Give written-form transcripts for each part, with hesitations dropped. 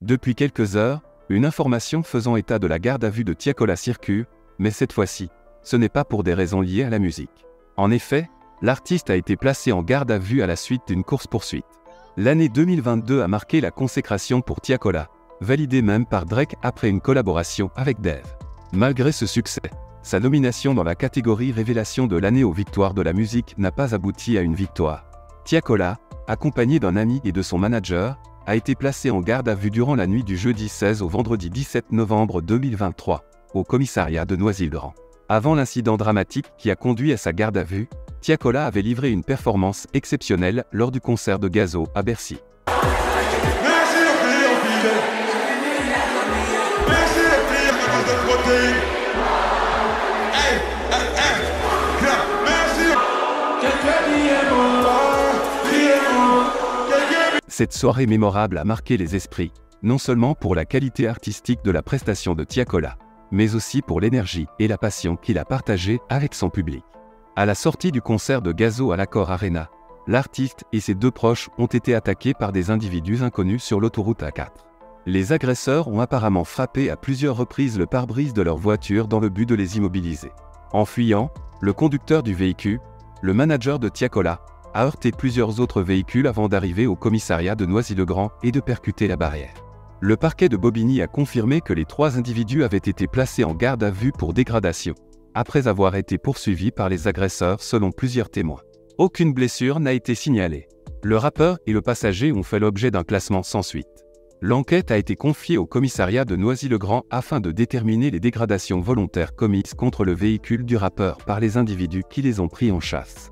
Depuis quelques heures, une information faisant état de la garde à vue de Tiakola circule, mais cette fois-ci, ce n'est pas pour des raisons liées à la musique. En effet, l'artiste a été placé en garde à vue à la suite d'une course-poursuite. L'année 2022 a marqué la consécration pour Tiakola, validée même par Drake après une collaboration avec Dave. Malgré ce succès, sa nomination dans la catégorie Révélation de l'année aux Victoires de la musique n'a pas abouti à une victoire. Tiakola, accompagné d'un ami et de son manager, a été placé en garde à vue durant la nuit du jeudi 16 au vendredi 17 novembre 2023, au commissariat de Noisy-le-Grand. Avant l'incident dramatique qui a conduit à sa garde à vue, Tiakola avait livré une performance exceptionnelle lors du concert de Gazo à Bercy. Cette soirée mémorable a marqué les esprits, non seulement pour la qualité artistique de la prestation de Tiakola, mais aussi pour l'énergie et la passion qu'il a partagée avec son public. À la sortie du concert de Gazo à l'Accor Arena, l'artiste et ses deux proches ont été attaqués par des individus inconnus sur l'autoroute A4. Les agresseurs ont apparemment frappé à plusieurs reprises le pare-brise de leur voiture dans le but de les immobiliser. En fuyant, le conducteur du véhicule, le manager de Tiakola, a heurté plusieurs autres véhicules avant d'arriver au commissariat de Noisy-le-Grand et de percuter la barrière. Le parquet de Bobigny a confirmé que les 3 individus avaient été placés en garde à vue pour dégradation, après avoir été poursuivis par les agresseurs selon plusieurs témoins. Aucune blessure n'a été signalée. Le rappeur et le passager ont fait l'objet d'un classement sans suite. L'enquête a été confiée au commissariat de Noisy-le-Grand afin de déterminer les dégradations volontaires commises contre le véhicule du rappeur par les individus qui les ont pris en chasse.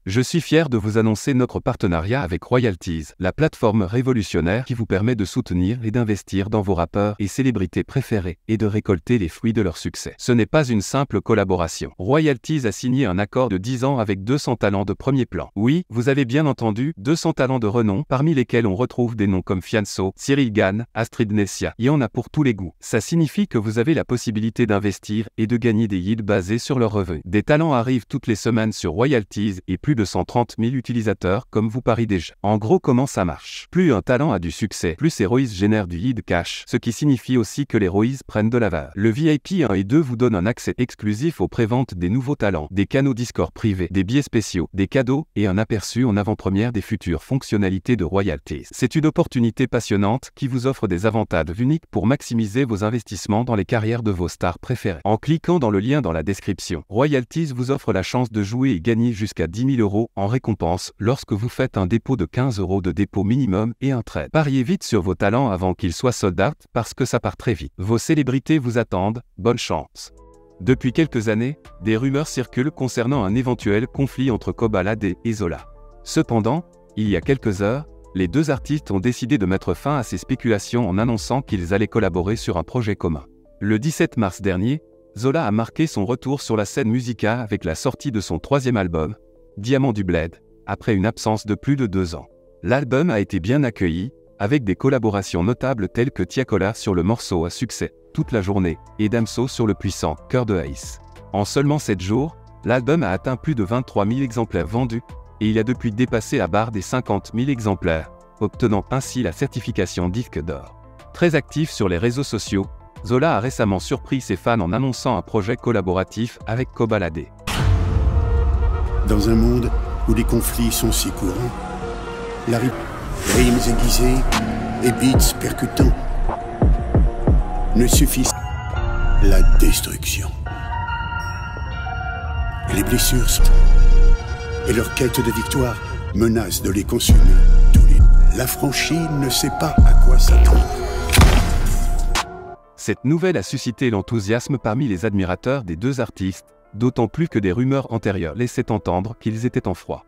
Je suis fier de vous annoncer notre partenariat avec Royalties, la plateforme révolutionnaire qui vous permet de soutenir et d'investir dans vos rappeurs et célébrités préférés et de récolter les fruits de leur succès. Ce n'est pas une simple collaboration. Royalties a signé un accord de 10 ans avec 200 talents de premier plan. Oui, vous avez bien entendu, 200 talents de renom, parmi lesquels on retrouve des noms comme Fianso, Cyril Gann, Astrid Nessia. Il y en a pour tous les goûts. Ça signifie que vous avez la possibilité d'investir et de gagner des yields basés sur leurs revenus. Des talents arrivent toutes les semaines sur Royalties et plus de 130 000 utilisateurs comme vous pariez déjà. En gros, comment ça marche? Plus un talent a du succès, plus ses ROIs génèrent du yield cash, ce qui signifie aussi que les ROIs prennent de la valeur. Le VIP 1 et 2 vous donne un accès exclusif aux préventes des nouveaux talents, des canaux Discord privés, des billets spéciaux, des cadeaux et un aperçu en avant-première des futures fonctionnalités de Royalties. C'est une opportunité passionnante qui vous offre des avantages uniques pour maximiser vos investissements dans les carrières de vos stars préférées. En cliquant dans le lien dans la description, Royalties vous offre la chance de jouer et gagner jusqu'à 10 000 € en récompense lorsque vous faites un dépôt de 15 € de dépôt minimum et un trade. Pariez vite sur vos talents avant qu'ils soient sold out parce que ça part très vite. Vos célébrités vous attendent, bonne chance. Depuis quelques années, des rumeurs circulent concernant un éventuel conflit entre Kobalade et Zola. Cependant, il y a quelques heures, les deux artistes ont décidé de mettre fin à ces spéculations en annonçant qu'ils allaient collaborer sur un projet commun. Le 17 mars dernier, Zola a marqué son retour sur la scène musicale avec la sortie de son 3e album, Diamant du Bled, après une absence de plus de 2 ans. L'album a été bien accueilli, avec des collaborations notables telles que Tiakola sur le morceau à succès, Toute la journée, et Damso sur le puissant Cœur de Ace. En seulement 7 jours, l'album a atteint plus de 23 000 exemplaires vendus, et il a depuis dépassé la barre des 50 000 exemplaires, obtenant ainsi la certification disque d'or. Très actif sur les réseaux sociaux, Zola a récemment surpris ses fans en annonçant un projet collaboratif avec Kobalade. Dans un monde où les conflits sont si courants, rimes aiguisées et beats percutants ne suffisent pas. La destruction. Les blessures et leur quête de victoire menacent de les consumer tous les... L'affranchi ne sait pas à quoi s'attendre. Cette nouvelle a suscité l'enthousiasme parmi les admirateurs des deux artistes, d'autant plus que des rumeurs antérieures laissaient entendre qu'ils étaient en froid.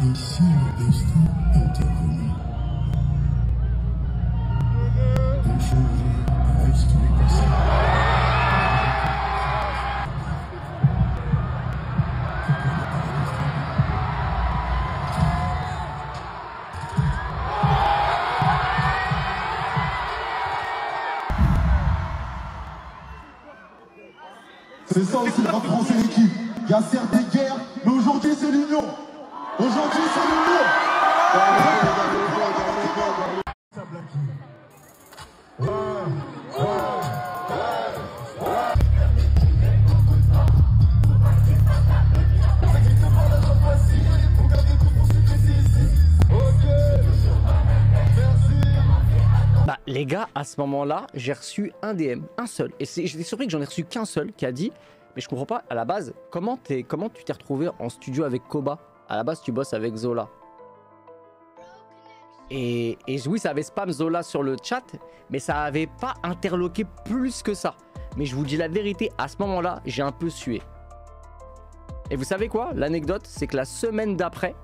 Et si le destin était venu, un jour reste le passé. C'est ça aussi le rap français l'équipe. Il y a certes des guerres, mais aujourd'hui c'est l'union. Aujourd'hui c'est l'union. Bah les gars, à ce moment-là, j'ai reçu un DM, un seul. Et j'étais surpris que j'en ai reçu qu'un seul qui a dit, mais je comprends pas, à la base, comment tu t'es retrouvé en studio avec Koba? À la base, tu bosses avec Zola. Et oui, ça avait spam Zola sur le chat, mais ça avait pas interloqué plus que ça. Mais je vous dis la vérité, à ce moment-là, j'ai un peu sué. Et vous savez quoi? L'anecdote, c'est que la semaine d'après,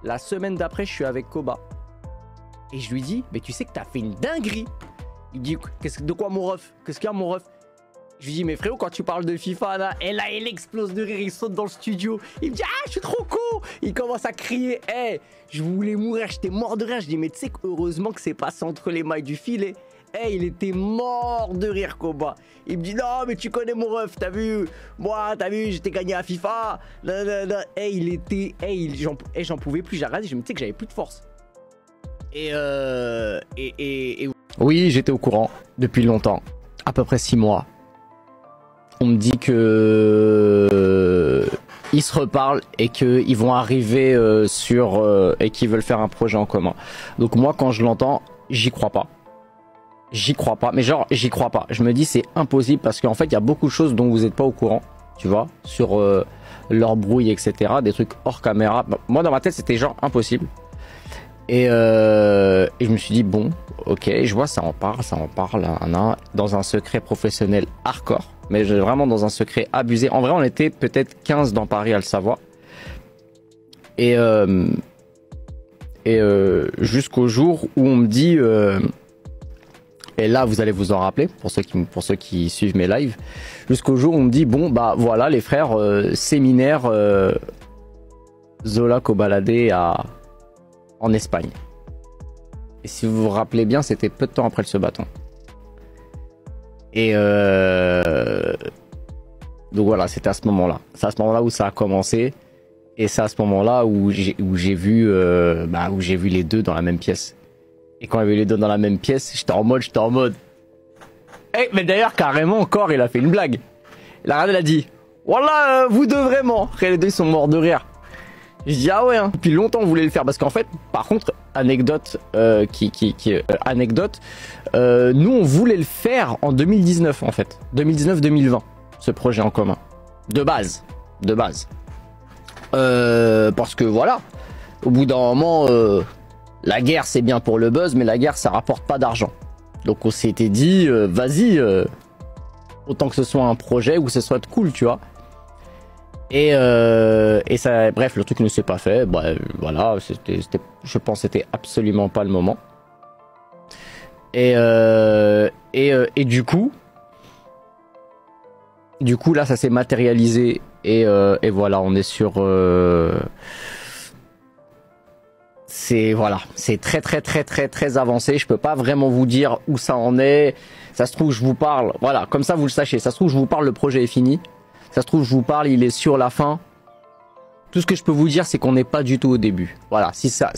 je suis avec Koba. Et je lui dis, mais tu sais que t'as fait une dinguerie. Il me dit, de quoi mon ref? Qu'est-ce qu'il y a mon ref? Je lui dis, mais frérot, quand tu parles de FIFA là, et là il explose de rire, il saute dans le studio. Il me dit, ah, je suis trop con. Il commence à crier, hey, je voulais mourir, j'étais mort de rire. Je dis, mais tu sais heureusement que c'est passé entre les mailles du filet. Hey, il était mort de rire, Koba. Il me dit, non, mais tu connais mon ref, t'as vu? Moi, t'as vu, j'étais gagné à FIFA. Hey, il était, j'en pouvais plus. J'ai regardé, je me disais que j'avais plus de force. Oui, j'étais au courant depuis longtemps, à peu près 6 mois. On me dit que ils se reparlent et qu'ils vont arriver et qu'ils veulent faire un projet en commun. Donc moi, quand je l'entends, j'y crois pas. J'y crois pas, mais genre j'y crois pas. Je me dis c'est impossible parce qu'en fait il y a beaucoup de choses dont vous n'êtes pas au courant, tu vois, sur leur brouille, etc. Des trucs hors caméra. Moi dans ma tête c'était genre impossible. Et je me suis dit bon, ok, je vois ça en parle, dans un secret professionnel hardcore, mais vraiment dans un secret abusé. En vrai, on était peut-être 15 dans Paris à le savoir. Et jusqu'au jour où on me dit, et là vous allez vous en rappeler pour ceux qui suivent mes lives, jusqu'au jour où on me dit bon bah voilà les frères, séminaire Zola Kobalade en Espagne. Et si vous vous rappelez bien, c'était peu de temps après le se bâton. Et donc voilà, c'était à ce moment-là. C'est à ce moment-là où ça a commencé. Et c'est à ce moment-là où j'ai vu les deux dans la même pièce. Et quand il y avait les deux dans la même pièce, j'étais en mode. Hey, mais d'ailleurs, carrément, encore, il a fait une blague. Il a regardé, il a dit, voilà, vous deux vraiment. Après, les deux, ils sont morts de rire. Je dis ah ouais, hein. Depuis longtemps on voulait le faire parce qu'en fait, par contre, anecdote, nous on voulait le faire en 2019 en fait, 2019-2020, ce projet en commun, de base, parce que voilà, au bout d'un moment, la guerre c'est bien pour le buzz, mais la guerre ça rapporte pas d'argent, donc on s'était dit vas-y, autant que ce soit un projet où ce soit cool, tu vois. Et ça, bref, le truc ne s'est pas fait. Bah, voilà, je pense que c'était absolument pas le moment. Et du coup, là, ça s'est matérialisé. Et voilà, on est sur. C'est très avancé. Je peux pas vraiment vous dire où ça en est. Ça se trouve, je vous parle. Voilà, comme ça, vous le sachez. Ça se trouve, je vous parle, le projet est fini. Ça se trouve, je vous parle, il est sur la fin. Tout ce que je peux vous dire, c'est qu'on n'est pas du tout au début. Voilà, si ça...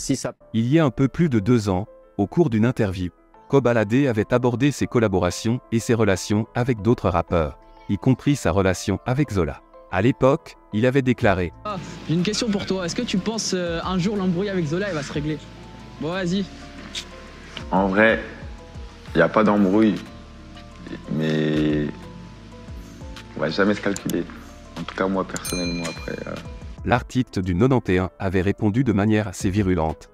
Il y a un peu plus de 2 ans, au cours d'une interview, Kobalade avait abordé ses collaborations et ses relations avec d'autres rappeurs, y compris sa relation avec Zola. À l'époque, il avait déclaré j'ai une question pour toi. Est-ce que tu penses un jour l'embrouille avec Zola, elle va se régler? Bon, vas-y. En vrai, il n'y a pas d'embrouille, mais on va jamais se calculer. En tout cas, moi, personnellement, après... L'artiste du 91 avait répondu de manière assez virulente.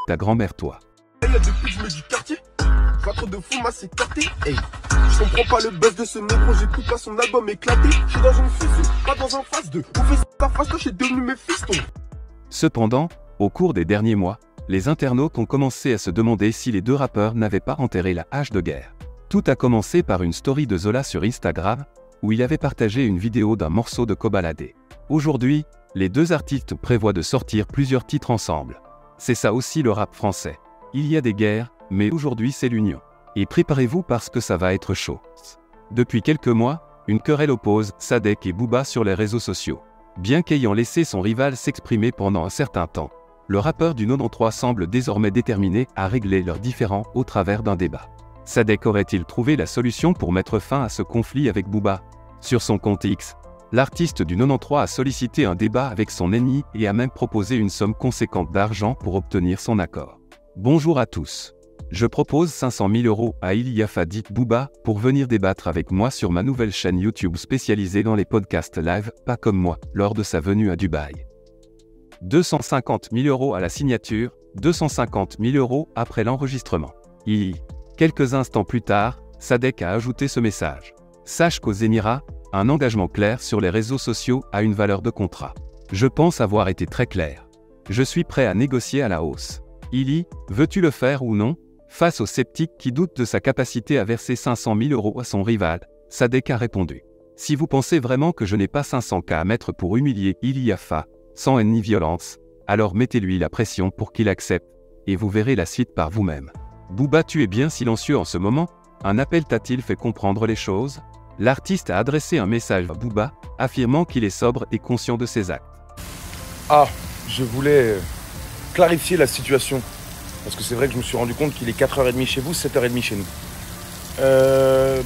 Ta grand-mère, toi. Depuis que je me dis quartier, je vois trop de fous, ma c'est quartier. Hey, je comprends pas le buzz de ce négro, j'écoute pas son album éclaté. Je suis dans une fusion, pas dans un phase 2. Où fait ta face, là, j'ai devenu mes fistons. Cependant, au cours des derniers mois, les internautes ont commencé à se demander si les deux rappeurs n'avaient pas enterré la hache de guerre. Tout a commencé par une story de Zola sur Instagram, où il avait partagé une vidéo d'un morceau de Kobalade. Aujourd'hui, les deux artistes prévoient de sortir plusieurs titres ensemble. C'est ça aussi le rap français. Il y a des guerres, mais aujourd'hui c'est l'union. Et préparez-vous parce que ça va être chaud. Depuis quelques mois, Une querelle oppose Sadek et Booba sur les réseaux sociaux. Bien qu'ayant laissé son rival s'exprimer pendant un certain temps, le rappeur du 93 semble désormais déterminé à régler leurs différends au travers d'un débat. Sadek aurait-il trouvé la solution pour mettre fin à ce conflit avec Booba? Sur son compte X, l'artiste du 93 a sollicité un débat avec son ennemi et a même proposé une somme conséquente d'argent pour obtenir son accord. Bonjour à tous. Je propose 500 000 € à Iliafa dit Booba pour venir débattre avec moi sur ma nouvelle chaîne YouTube spécialisée dans les podcasts live, pas comme moi, lors de sa venue à Dubaï. 250 000 € à la signature, 250 000 € après l'enregistrement. Quelques instants plus tard, Sadek a ajouté ce message. Sache qu'aux Émirats, un engagement clair sur les réseaux sociaux a une valeur de contrat. Je pense avoir été très clair. Je suis prêt à négocier à la hausse. Veux-tu le faire ou non? Face aux sceptiques qui doutent de sa capacité à verser 500 000 € à son rival, Sadek a répondu. Si vous pensez vraiment que je n'ai pas 500K à mettre pour humilier Iliafa, sans haine ni violence, alors mettez-lui la pression pour qu'il accepte, et vous verrez la suite par vous-même. Booba, tu es bien silencieux en ce moment? Un appel t'a-t-il fait comprendre les choses? L'artiste a adressé un message à Booba, affirmant qu'il est sobre et conscient de ses actes. Ah, je voulais clarifier la situation. Parce que c'est vrai que je me suis rendu compte qu'il est 4h30 chez vous, 7h30 chez nous.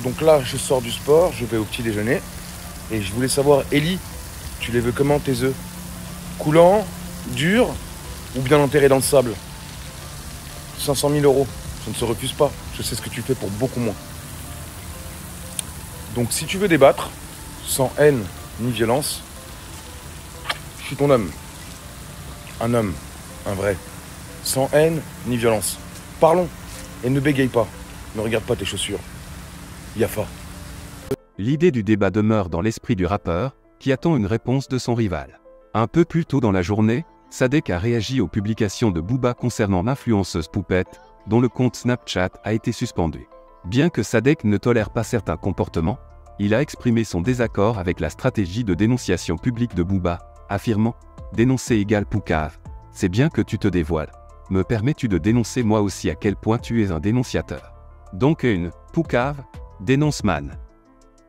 Donc là, je sors du sport, je vais au petit déjeuner. Et je voulais savoir, Ellie, tu les veux comment tes œufs? Coulants, durs ou bien enterrés dans le sable? 500 000 €, ça ne se refuse pas. Je sais ce que tu fais pour beaucoup moins. Donc si tu veux débattre, sans haine ni violence, je suis ton homme. Un homme, un vrai. Sans haine ni violence. Parlons et ne bégaye pas. Ne regarde pas tes chaussures. Yafa. L'idée du débat demeure dans l'esprit du rappeur, qui attend une réponse de son rival. Un peu plus tôt dans la journée, Sadek a réagi aux publications de Booba concernant l'influenceuse Poupette, dont le compte Snapchat a été suspendu. Bien que Sadek ne tolère pas certains comportements, il a exprimé son désaccord avec la stratégie de dénonciation publique de Booba, affirmant « Dénoncer égale poucave, c'est bien que tu te dévoiles. Me permets-tu de dénoncer moi aussi à quel point tu es un dénonciateur? Donc une poucave, dénonce man. »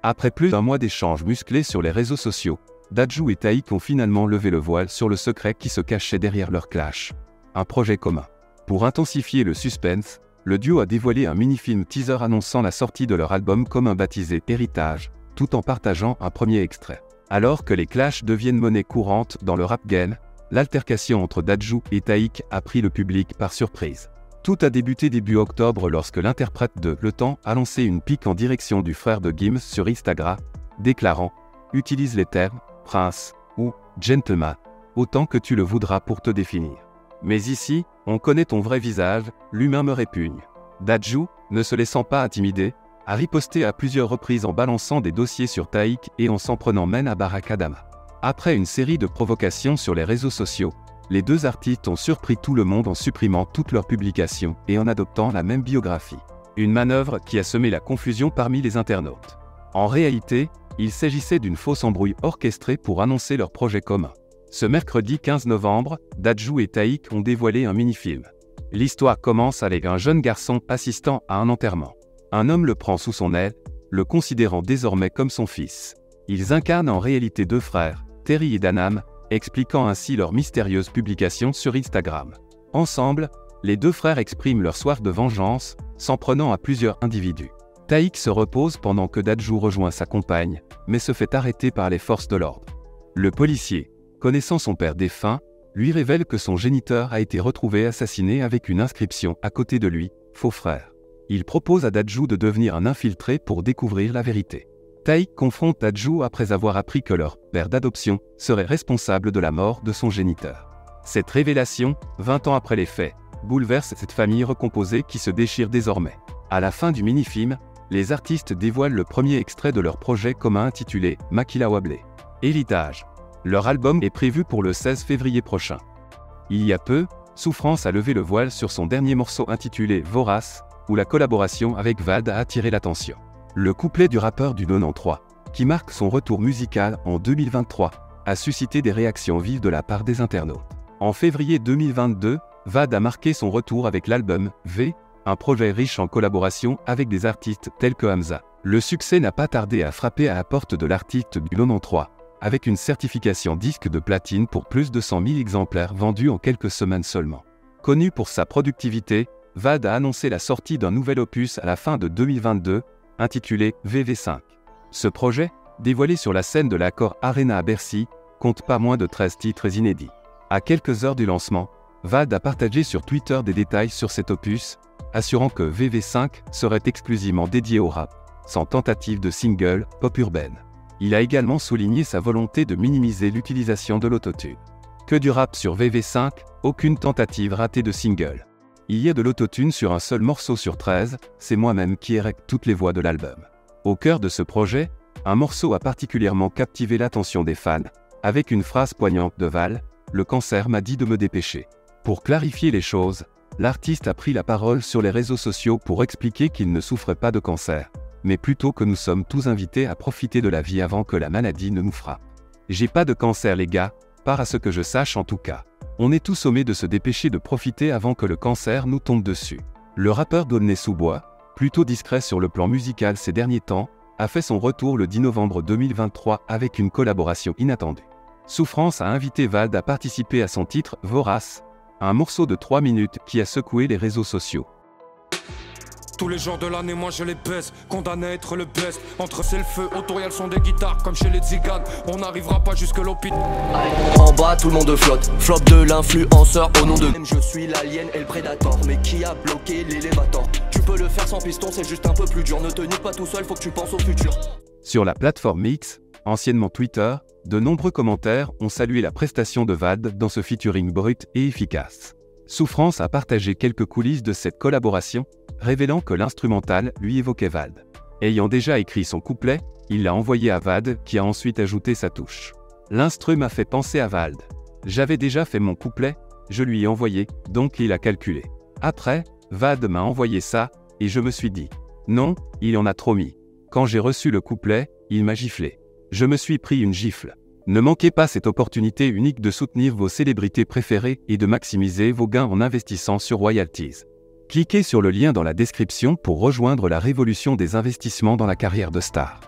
Après plus d'un mois d'échanges musclés sur les réseaux sociaux, Dadju et Taïk ont finalement levé le voile sur le secret qui se cachait derrière leur clash. Un projet commun. Pour intensifier le suspense, le duo a dévoilé un mini-film teaser annonçant la sortie de leur album commun baptisé Héritage, tout en partageant un premier extrait. Alors que les clashs deviennent monnaie courante dans le rap game, l'altercation entre Dadju et Taïk a pris le public par surprise. Tout a débuté début octobre lorsque l'interprète de Le Temps a lancé une pique en direction du frère de Gims sur Instagram, déclarant « Utilise les termes « prince » ou « gentleman » autant que tu le voudras pour te définir. Mais ici, on connaît ton vrai visage, l'humain me répugne. » Dadju, ne se laissant pas intimider, a riposté à plusieurs reprises en balançant des dossiers sur Taïk et en s'en prenant même à Barack Adama. Après une série de provocations sur les réseaux sociaux, les deux artistes ont surpris tout le monde en supprimant toutes leurs publications et en adoptant la même biographie. Une manœuvre qui a semé la confusion parmi les internautes. En réalité, il s'agissait d'une fausse embrouille orchestrée pour annoncer leur projet commun. Ce mercredi 15 novembre, Dadju et Taïk ont dévoilé un mini-film. L'histoire commence avec un jeune garçon assistant à un enterrement. Un homme le prend sous son aile, le considérant désormais comme son fils. Ils incarnent en réalité deux frères, Terry et Danam, expliquant ainsi leur mystérieuse publication sur Instagram. Ensemble, les deux frères expriment leur soif de vengeance, s'en prenant à plusieurs individus. Taïk se repose pendant que Dadju rejoint sa compagne, mais se fait arrêter par les forces de l'ordre. Le policier, connaissant son père défunt, lui révèle que son géniteur a été retrouvé assassiné avec une inscription à côté de lui, faux frère. Il propose à Dadju de devenir un infiltré pour découvrir la vérité. Taïk confronte Dadju après avoir appris que leur père d'adoption serait responsable de la mort de son géniteur. Cette révélation, 20 ans après les faits, bouleverse cette famille recomposée qui se déchire désormais. À la fin du mini-film, les artistes dévoilent le premier extrait de leur projet commun intitulé « Makila Wable ». Héritage. Leur album est prévu pour le 16 février prochain. Il y a peu, Souffrance a levé le voile sur son dernier morceau intitulé « Vorace », où la collaboration avec Vald a attiré l'attention. Le couplet du rappeur du 93, qui marque son retour musical en 2023, a suscité des réactions vives de la part des internautes. En février 2022, Vald a marqué son retour avec l'album V, un projet riche en collaboration avec des artistes tels que Hamza, Le succès n'a pas tardé à frapper à la porte de l'artiste du 93, avec une certification disque de platine pour plus de 100 000 exemplaires vendus en quelques semaines seulement. Connu pour sa productivité, Vald a annoncé la sortie d'un nouvel opus à la fin de 2022, intitulé VV5. Ce projet, dévoilé sur la scène de l'Accor Arena à Bercy, compte pas moins de 13 titres inédits. À quelques heures du lancement, Vald a partagé sur Twitter des détails sur cet opus, assurant que VV5 serait exclusivement dédié au rap, sans tentative de single pop urbaine. Il a également souligné sa volonté de minimiser l'utilisation de l'autotune. Que du rap sur VV5, aucune tentative ratée de single. Il y a de l'autotune sur un seul morceau sur 13, c'est moi-même qui érect toutes les voix de l'album. Au cœur de ce projet, un morceau a particulièrement captivé l'attention des fans, avec une phrase poignante de Vald, « Le cancer m'a dit de me dépêcher ». Pour clarifier les choses, l'artiste a pris la parole sur les réseaux sociaux pour expliquer qu'il ne souffrait pas de cancer, mais plutôt que nous sommes tous invités à profiter de la vie avant que la maladie ne nous frappe. J'ai pas de cancer les gars, pas à ce que je sache en tout cas. On est tous sommés de se dépêcher de profiter avant que le cancer nous tombe dessus. Le rappeur d'Aulnay-sous-Bois, plutôt discret sur le plan musical ces derniers temps, a fait son retour le 10 novembre 2023 avec une collaboration inattendue. Souffrance a invité Vald à participer à son titre « Vorace », un morceau de 3 minutes qui a secoué les réseaux sociaux. Tous les jours de l'année, moi je les baisse, condamné à être le best. Entre c'est le feu, autour y'a le son des guitares, comme chez les Ziganes. On n'arrivera pas jusque l'hôpital. En bas, tout le monde flotte, flop de l'influenceur au nom de je suis l'alien et le prédateur. Mais qui a bloqué l'élévateur? Tu peux le faire sans piston, c'est juste un peu plus dur. Ne te nique pas tout seul, faut que tu penses au futur. Sur la plateforme X, anciennement Twitter, de nombreux commentaires ont salué la prestation de Vald dans ce featuring brut et efficace. Souffrance a partagé quelques coulisses de cette collaboration, révélant que l'instrumental lui évoquait Vald. Ayant déjà écrit son couplet, il l'a envoyé à Vald qui a ensuite ajouté sa touche. L'instru m'a fait penser à Vald. J'avais déjà fait mon couplet, je lui ai envoyé, donc il a calculé. Après, Vald m'a envoyé ça, et je me suis dit, non, il en a trop mis. Quand j'ai reçu le couplet, il m'a giflé. Je me suis pris une gifle. Ne manquez pas cette opportunité unique de soutenir vos célébrités préférées et de maximiser vos gains en investissant sur Royalties. Cliquez sur le lien dans la description pour rejoindre la révolution des investissements dans la carrière de star.